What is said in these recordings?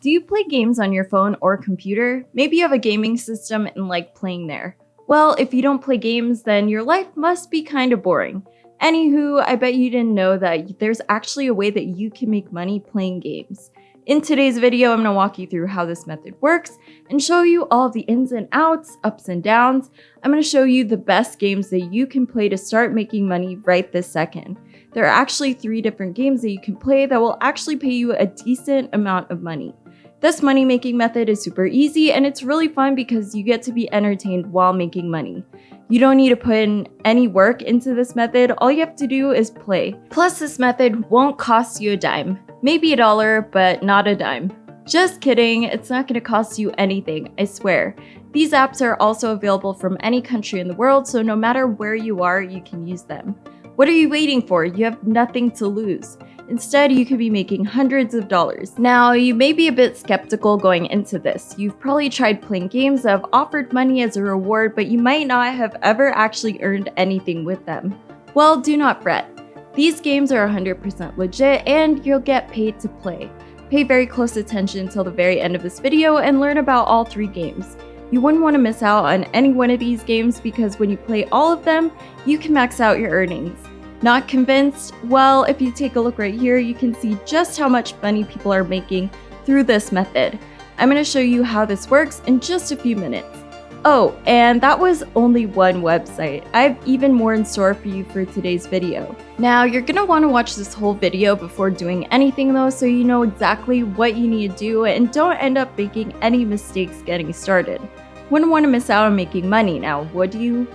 Do you play games on your phone or computer? Maybe you have a gaming system and like playing there. Well, if you don't play games, then your life must be kind of boring. Anywho, I bet you didn't know that there's actually a way that you can make money playing games. In today's video, I'm going to walk you through how this method works and show you all of the ins and outs, ups and downs. I'm going to show you the best games that you can play to start making money right this second. There are actually 3 different games that you can play that will actually pay you a decent amount of money. This money-making method is super easy and it's really fun because you get to be entertained while making money. You don't need to put in any work into this method, all you have to do is play. Plus, this method won't cost you a dime. Maybe $1, but not a dime. Just kidding, it's not going to cost you anything, I swear. These apps are also available from any country in the world, so no matter where you are, you can use them. What are you waiting for? You have nothing to lose. Instead, you could be making hundreds of dollars. Now, you may be a bit skeptical going into this. You've probably tried playing games that have offered money as a reward, but you might not have ever actually earned anything with them. Well, do not fret. These games are 100% legit and you'll get paid to play. Pay very close attention until the very end of this video and learn about all 3 games. You wouldn't want to miss out on any one of these games because when you play all of them, you can max out your earnings. Not convinced? Well, if you take a look right here, you can see just how much money people are making through this method. I'm going to show you how this works in just a few minutes. Oh, and that was only one website. I have even more in store for you for today's video. Now, you're going to want to watch this whole video before doing anything though, so you know exactly what you need to do and don't end up making any mistakes getting started. Wouldn't want to miss out on making money now, would you?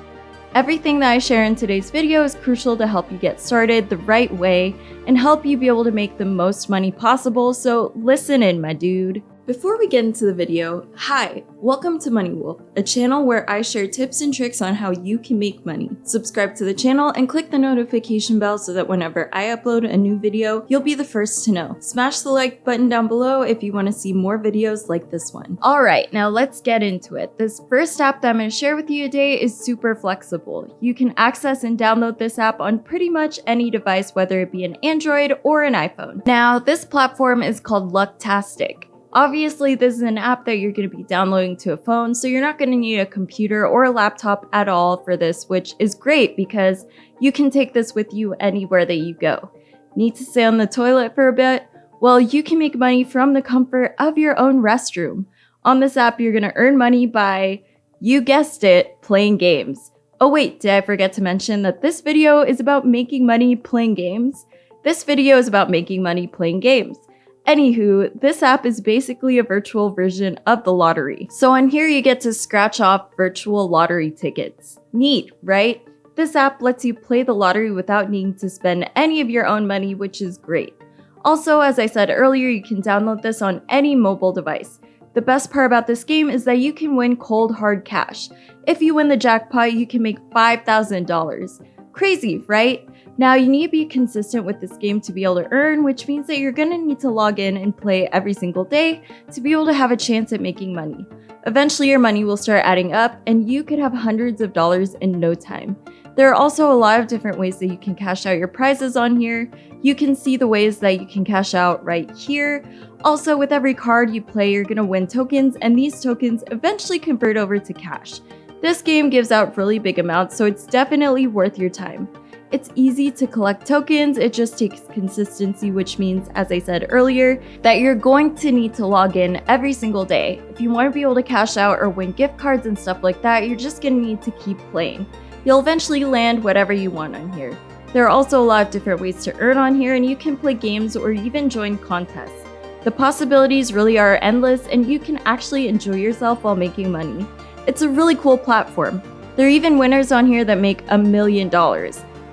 Everything that I share in today's video is crucial to help you get started the right way and help you be able to make the most money possible, so listen in, my dude. Before we get into the video, hi, welcome to Money Wolf, a channel where I share tips and tricks on how you can make money. Subscribe to the channel and click the notification bell so that whenever I upload a new video, you'll be the first to know. Smash the like button down below if you want to see more videos like this one. Alright, now let's get into it. This first app that I'm going to share with you today is super flexible. You can access and download this app on pretty much any device, whether it be an Android or an iPhone. Now, this platform is called Lucktastic. Obviously, this is an app that you're going to be downloading to a phone, so you're not going to need a computer or a laptop at all for this, which is great because you can take this with you anywhere that you go. Need to stay on the toilet for a bit? Well, you can make money from the comfort of your own restroom. On this app, you're going to earn money by, you guessed it, playing games. Oh wait, did I forget to mention that this video is about making money playing games? This video is about making money playing games. Anywho, this app is basically a virtual version of the lottery. So on here you get to scratch off virtual lottery tickets. Neat, right? This app lets you play the lottery without needing to spend any of your own money, which is great. Also, as I said earlier, you can download this on any mobile device. The best part about this game is that you can win cold hard cash. If you win the jackpot, you can make $5,000. Crazy, right? Now, you need to be consistent with this game to be able to earn, which means that you're going to need to log in and play every single day to be able to have a chance at making money. Eventually, your money will start adding up and you could have hundreds of dollars in no time. There are also a lot of different ways that you can cash out your prizes on here. You can see the ways that you can cash out right here. Also, with every card you play, you're going to win tokens, and these tokens eventually convert over to cash. This game gives out really big amounts, so it's definitely worth your time. It's easy to collect tokens, it just takes consistency, which means, as I said earlier, that you're going to need to log in every single day. If you want to be able to cash out or win gift cards and stuff like that, you're just going to need to keep playing. You'll eventually land whatever you want on here. There are also a lot of different ways to earn on here, and you can play games or even join contests. The possibilities really are endless, and you can actually enjoy yourself while making money. It's a really cool platform. There are even winners on here that make $1 million.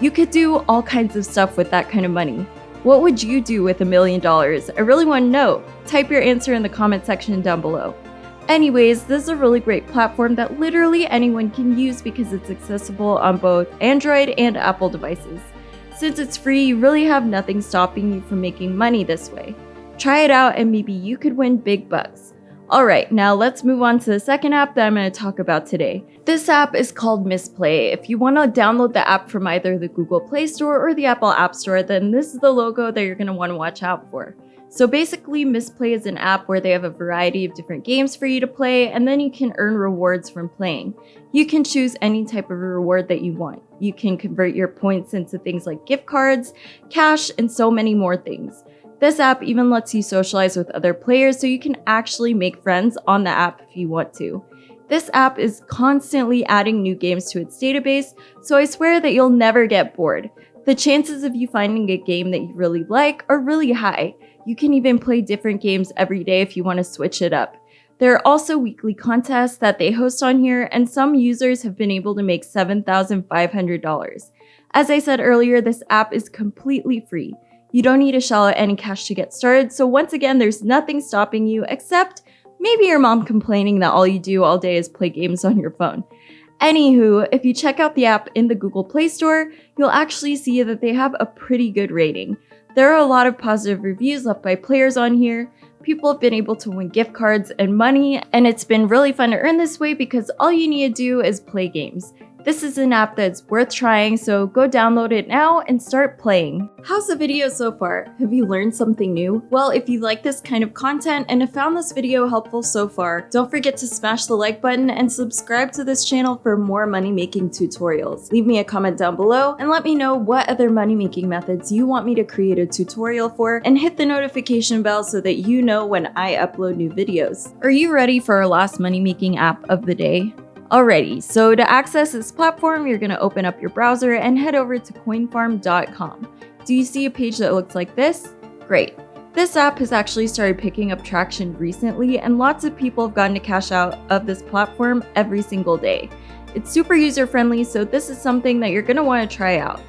You could do all kinds of stuff with that kind of money. What would you do with $1 million? I really want to know. Type your answer in the comment section down below. Anyways, this is a really great platform that literally anyone can use because it's accessible on both Android and Apple devices. Since it's free, you really have nothing stopping you from making money this way. Try it out and maybe you could win big bucks. Alright, now let's move on to the second app that I'm going to talk about today. This app is called MissPlay. If you want to download the app from either the Google Play Store or the Apple App Store, then this is the logo that you're going to want to watch out for. So basically, MissPlay is an app where they have a variety of different games for you to play, and then you can earn rewards from playing. You can choose any type of reward that you want. You can convert your points into things like gift cards, cash, and so many more things. This app even lets you socialize with other players, so you can actually make friends on the app if you want to. This app is constantly adding new games to its database, so I swear that you'll never get bored. The chances of you finding a game that you really like are really high. You can even play different games every day if you want to switch it up. There are also weekly contests that they host on here, and some users have been able to make $7,500. As I said earlier, this app is completely free. You don't need to shell out any cash to get started, so once again, there's nothing stopping you except maybe your mom complaining that all you do all day is play games on your phone. Anywho, if you check out the app in the Google Play Store, you'll actually see that they have a pretty good rating. There are a lot of positive reviews left by players on here. People have been able to win gift cards and money, and it's been really fun to earn this way because all you need to do is play games. This is an app that's worth trying, so go download it now and start playing. How's the video so far? Have you learned something new? Well, if you like this kind of content and have found this video helpful so far, don't forget to smash the like button and subscribe to this channel for more money-making tutorials. Leave me a comment down below and let me know what other money-making methods you want me to create a tutorial for, and hit the notification bell so that you know when I upload new videos. Are you ready for our last money-making app of the day? Alrighty, so to access this platform, you're going to open up your browser and head over to CoinFarm.com. Do you see a page that looks like this? Great. This app has actually started picking up traction recently, and lots of people have gotten to cash out of this platform every single day. It's super user-friendly, so this is something that you're going to want to try out.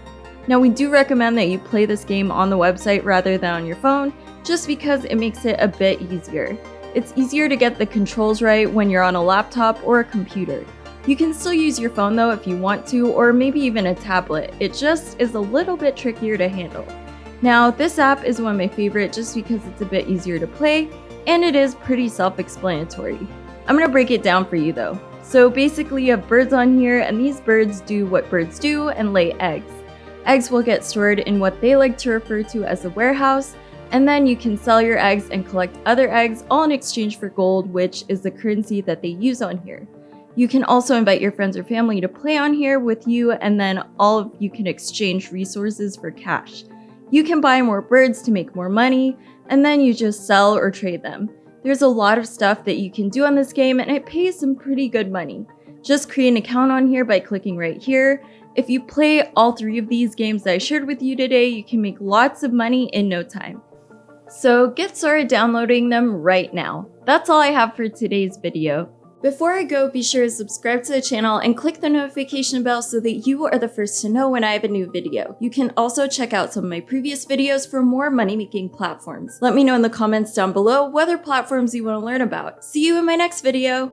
Now, we do recommend that you play this game on the website rather than on your phone, just because it makes it a bit easier. It's easier to get the controls right when you're on a laptop or a computer. You can still use your phone though if you want to, or maybe even a tablet. It just is a little bit trickier to handle. Now, this app is one of my favorite just because it's a bit easier to play, and it is pretty self-explanatory. I'm gonna break it down for you though. So basically you have birds on here, and these birds do what birds do and lay eggs. Eggs will get stored in what they like to refer to as a warehouse, and then you can sell your eggs and collect other eggs, all in exchange for gold, which is the currency that they use on here. You can also invite your friends or family to play on here with you, and then all of you can exchange resources for cash. You can buy more birds to make more money, and then you just sell or trade them. There's a lot of stuff that you can do on this game, and it pays some pretty good money. Just create an account on here by clicking right here. If you play all 3 of these games that I shared with you today, you can make lots of money in no time. So get started downloading them right now. That's all I have for today's video. Before I go, be sure to subscribe to the channel and click the notification bell so that you are the first to know when I have a new video. You can also check out some of my previous videos for more money-making platforms. Let me know in the comments down below what other platforms you want to learn about. See you in my next video!